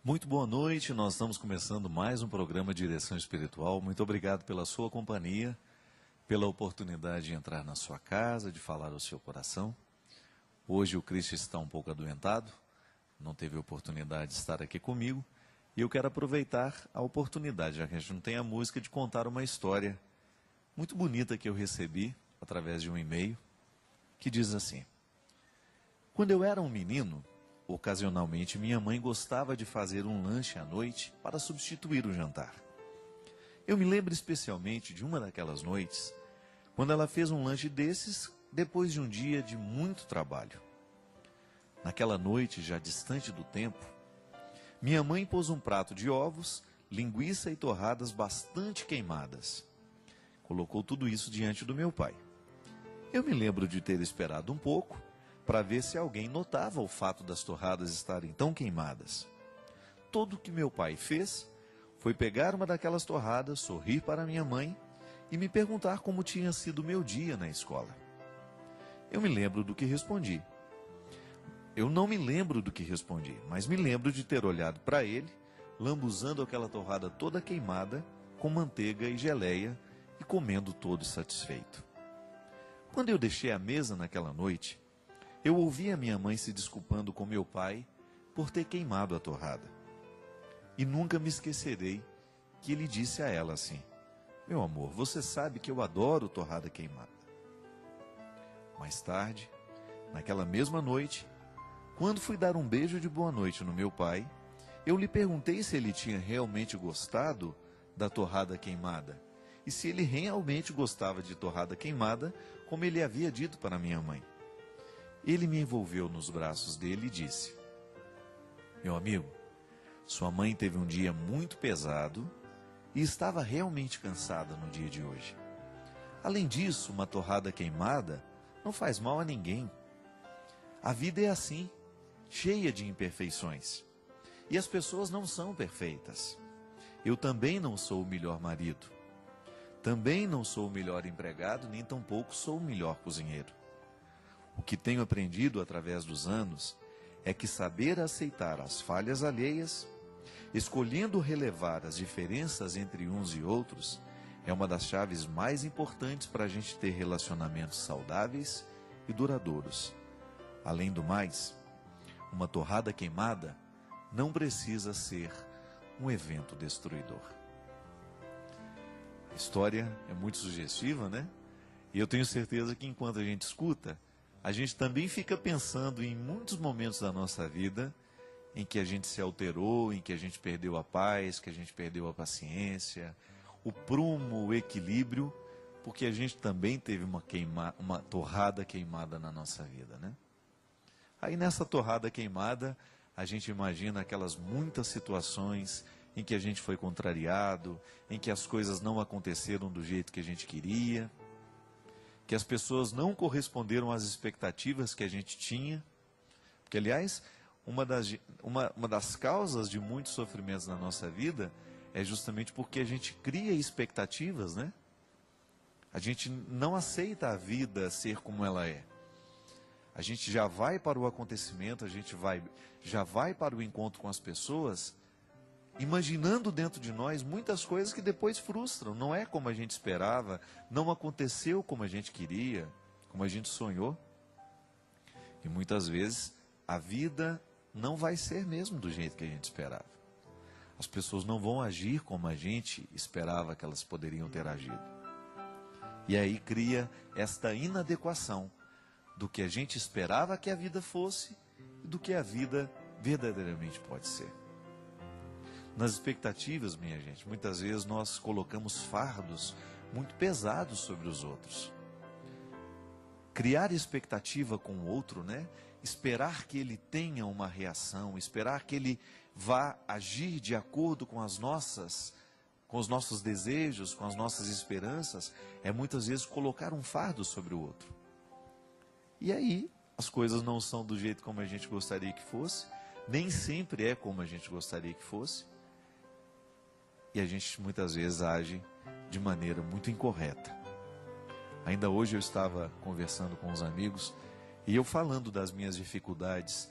Muito boa noite, nós estamos começando mais um programa de Direção Espiritual. Muito obrigado pela sua companhia, pela oportunidade de entrar na sua casa, de falar ao seu coração. Hoje o Cristo está um pouco adoentado, não teve oportunidade de estar aqui comigo, e eu quero aproveitar a oportunidade, já que a gente não tem a música, de contar uma história muito bonita que eu recebi através de um e-mail, que diz assim: quando eu era um menino, ocasionalmente minha mãe gostava de fazer um lanche à noite para substituir o jantar. Eu me lembro especialmente de uma daquelas noites, quando ela fez um lanche desses depois de um dia de muito trabalho. Naquela noite, já distante do tempo, minha mãe pôs um prato de ovos, linguiça e torradas bastante queimadas. Colocou tudo isso diante do meu pai. Eu me lembro de ter esperado um pouco para ver se alguém notava o fato das torradas estarem tão queimadas. Tudo o que meu pai fez foi pegar uma daquelas torradas, sorrir para minha mãe e me perguntar como tinha sido meu dia na escola. Eu me lembro do que respondi. Eu não me lembro do que respondi, mas me lembro de ter olhado para ele, lambuzando aquela torrada toda queimada, com manteiga e geleia, e comendo todo satisfeito. Quando eu deixei a mesa naquela noite, eu ouvi a minha mãe se desculpando com meu pai por ter queimado a torrada. E nunca me esquecerei que ele disse a ela assim: meu amor, você sabe que eu adoro torrada queimada. Mais tarde, naquela mesma noite, quando fui dar um beijo de boa noite no meu pai, eu lhe perguntei se ele tinha realmente gostado da torrada queimada e se ele realmente gostava de torrada queimada, como ele havia dito para minha mãe. Ele me envolveu nos braços dele e disse: meu amigo, sua mãe teve um dia muito pesado e estava realmente cansada no dia de hoje. Além disso, uma torrada queimada não faz mal a ninguém. A vida é assim, cheia de imperfeições. E as pessoas não são perfeitas. Eu também não sou o melhor marido. Também não sou o melhor empregado, nem tampouco sou o melhor cozinheiro. O que tenho aprendido através dos anos é que saber aceitar as falhas alheias, escolhendo relevar as diferenças entre uns e outros, é uma das chaves mais importantes para a gente ter relacionamentos saudáveis e duradouros. Além do mais, uma torrada queimada não precisa ser um evento destruidor. A história é muito sugestiva, né? E eu tenho certeza que enquanto a gente escuta, a gente também fica pensando em muitos momentos da nossa vida em que a gente se alterou, em que a gente perdeu a paz, que a gente perdeu a paciência, o prumo, o equilíbrio, porque a gente também teve uma torrada queimada na nossa vida, né? Aí nessa torrada queimada, a gente imagina aquelas muitas situações em que a gente foi contrariado, em que as coisas não aconteceram do jeito que a gente queria, que as pessoas não corresponderam às expectativas que a gente tinha. Porque, aliás, uma das causas de muitos sofrimentos na nossa vida é justamente porque a gente cria expectativas, né? A gente não aceita a vida ser como ela é. A gente já vai para o acontecimento, já vai para o encontro com as pessoas, imaginando dentro de nós muitas coisas que depois frustram. Não é como a gente esperava, não aconteceu como a gente queria, como a gente sonhou. E muitas vezes a vida não vai ser mesmo do jeito que a gente esperava. As pessoas não vão agir como a gente esperava que elas poderiam ter agido. E aí cria esta inadequação do que a gente esperava que a vida fosse e do que a vida verdadeiramente pode ser. Nas expectativas, minha gente, muitas vezes nós colocamos fardos muito pesados sobre os outros. Criar expectativa com o outro, né? Esperar que ele tenha uma reação, esperar que ele vá agir de acordo com os nossos desejos, com as nossas esperanças, é muitas vezes colocar um fardo sobre o outro. E aí, as coisas não são do jeito como a gente gostaria que fosse, nem sempre é como a gente gostaria que fosse, e a gente muitas vezes age de maneira muito incorreta. Ainda hoje eu estava conversando com os amigos, e eu falando das minhas dificuldades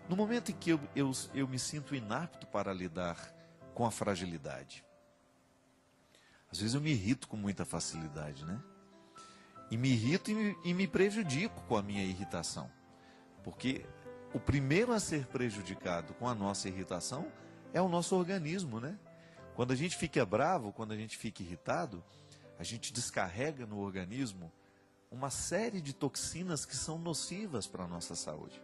No momento em que eu me sinto inapto para lidar com a fragilidade. Às vezes eu me irrito com muita facilidade, né? E me irrito e me prejudico com a minha irritação. Porque o primeiro a ser prejudicado com a nossa irritação é o nosso organismo, né? Quando a gente fica bravo, quando a gente fica irritado, a gente descarrega no organismo uma série de toxinas que são nocivas para a nossa saúde.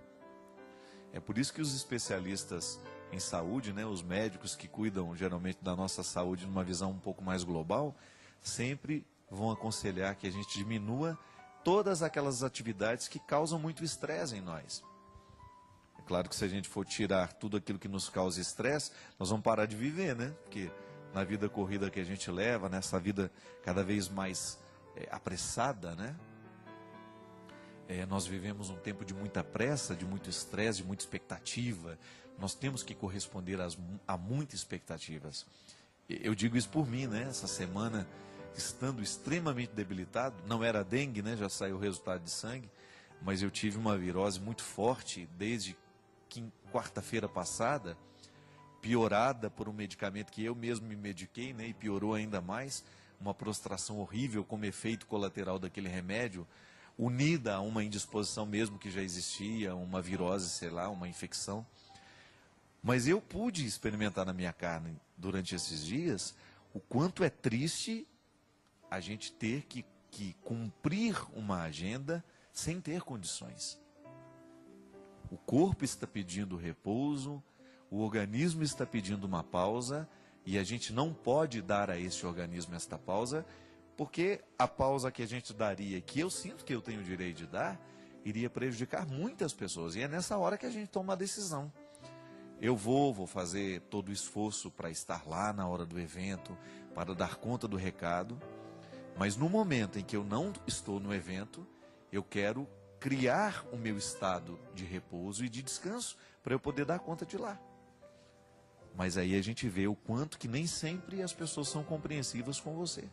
É por isso que os especialistas em saúde, né, os médicos que cuidam geralmente da nossa saúde numa visão um pouco mais global, sempre vão aconselhar que a gente diminua todas aquelas atividades que causam muito estresse em nós. É claro que se a gente for tirar tudo aquilo que nos causa estresse, nós vamos parar de viver, né? Porque na vida corrida que a gente leva, nessa vida cada vez mais apressada, né? Nós vivemos um tempo de muita pressa, de muito estresse, de muita expectativa. Nós temos que corresponder a muitas expectativas. Eu digo isso por mim, né? Essa semana, estando extremamente debilitado, não era dengue, né? Já saiu o resultado de sangue, mas eu tive uma virose muito forte desde quarta-feira passada, piorada por um medicamento que eu mesmo me mediquei, né? E piorou ainda mais, uma prostração horrível como efeito colateral daquele remédio, unida a uma indisposição mesmo que já existia, uma virose, sei lá, uma infecção. Mas eu pude experimentar na minha carne, durante esses dias, o quanto é triste a gente ter que cumprir uma agenda sem ter condições. O corpo está pedindo repouso, o organismo está pedindo uma pausa, e a gente não pode dar a esse organismo esta pausa, porque a pausa que a gente daria, que eu sinto que eu tenho o direito de dar, iria prejudicar muitas pessoas. E é nessa hora que a gente toma a decisão. Eu vou fazer todo o esforço para estar lá na hora do evento, para dar conta do recado, mas no momento em que eu não estou no evento, eu quero criar o meu estado de repouso e de descanso para eu poder dar conta de lá. Mas aí a gente vê o quanto que nem sempre as pessoas são compreensivas com você.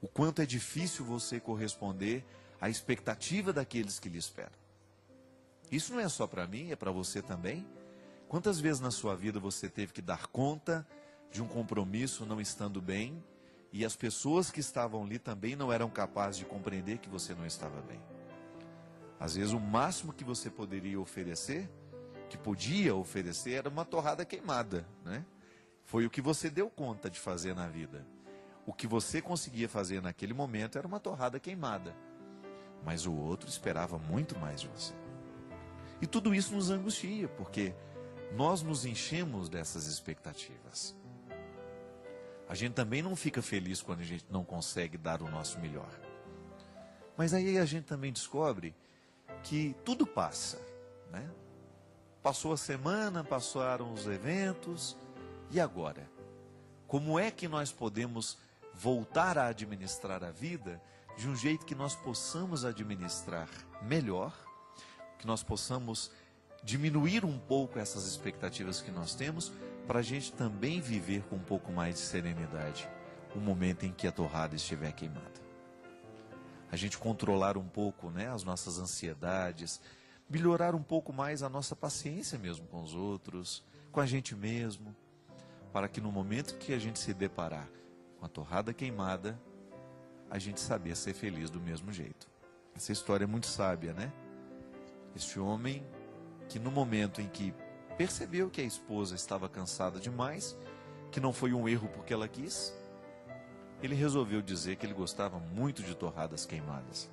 O quanto é difícil você corresponder à expectativa daqueles que lhe esperam. Isso não é só para mim, é para você também. Quantas vezes na sua vida você teve que dar conta de um compromisso não estando bem, e as pessoas que estavam ali também não eram capazes de compreender que você não estava bem? Às vezes o máximo que você poderia oferecer, que podia oferecer, era uma torrada queimada, né? Foi o que você deu conta de fazer na vida. O que você conseguia fazer naquele momento era uma torrada queimada. Mas o outro esperava muito mais de você. E tudo isso nos angustia, porque nós nos enchemos dessas expectativas. A gente também não fica feliz quando a gente não consegue dar o nosso melhor. Mas aí a gente também descobre que tudo passa, né? Passou a semana, passaram os eventos, e agora? Como é que nós podemos voltar a administrar a vida de um jeito que nós possamos administrar melhor, que nós possamos diminuir um pouco essas expectativas que nós temos, para a gente também viver com um pouco mais de serenidade o momento em que a torrada estiver queimada. A gente controlar um pouco, né, as nossas ansiedades, melhorar um pouco mais a nossa paciência mesmo com os outros, com a gente mesmo, para que no momento que a gente se deparar com a torrada queimada, a gente saber ser feliz do mesmo jeito. Essa história é muito sábia, né? Este homem que no momento em que percebeu que a esposa estava cansada demais, que não foi um erro porque ela quis, ele resolveu dizer que ele gostava muito de torradas queimadas.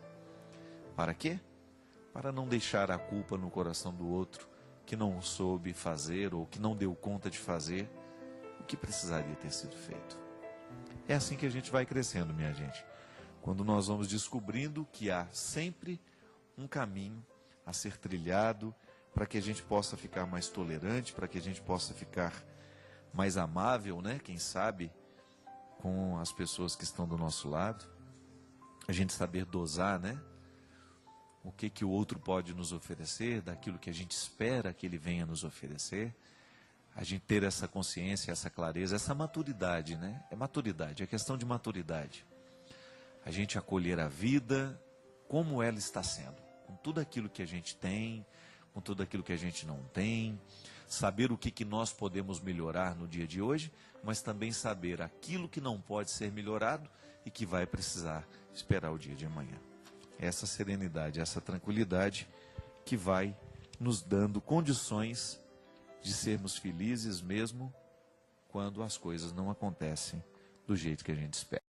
Para quê? Para não deixar a culpa no coração do outro, que não soube fazer ou que não deu conta de fazer o que precisaria ter sido feito. É assim que a gente vai crescendo, minha gente. Quando nós vamos descobrindo que há sempre um caminho a ser trilhado para que a gente possa ficar mais tolerante, para que a gente possa ficar mais amável, né? Quem sabe, com as pessoas que estão do nosso lado. A gente saber dosar, né? O que o outro pode nos oferecer, daquilo que a gente espera que ele venha nos oferecer. A gente ter essa consciência, essa clareza, essa maturidade, né? É maturidade, é questão de maturidade. A gente acolher a vida como ela está sendo, com tudo aquilo que a gente tem, com tudo aquilo que a gente não tem, saber o que nós podemos melhorar no dia de hoje, mas também saber aquilo que não pode ser melhorado e que vai precisar esperar o dia de amanhã. Essa serenidade, essa tranquilidade que vai nos dando condições de sermos felizes mesmo quando as coisas não acontecem do jeito que a gente espera.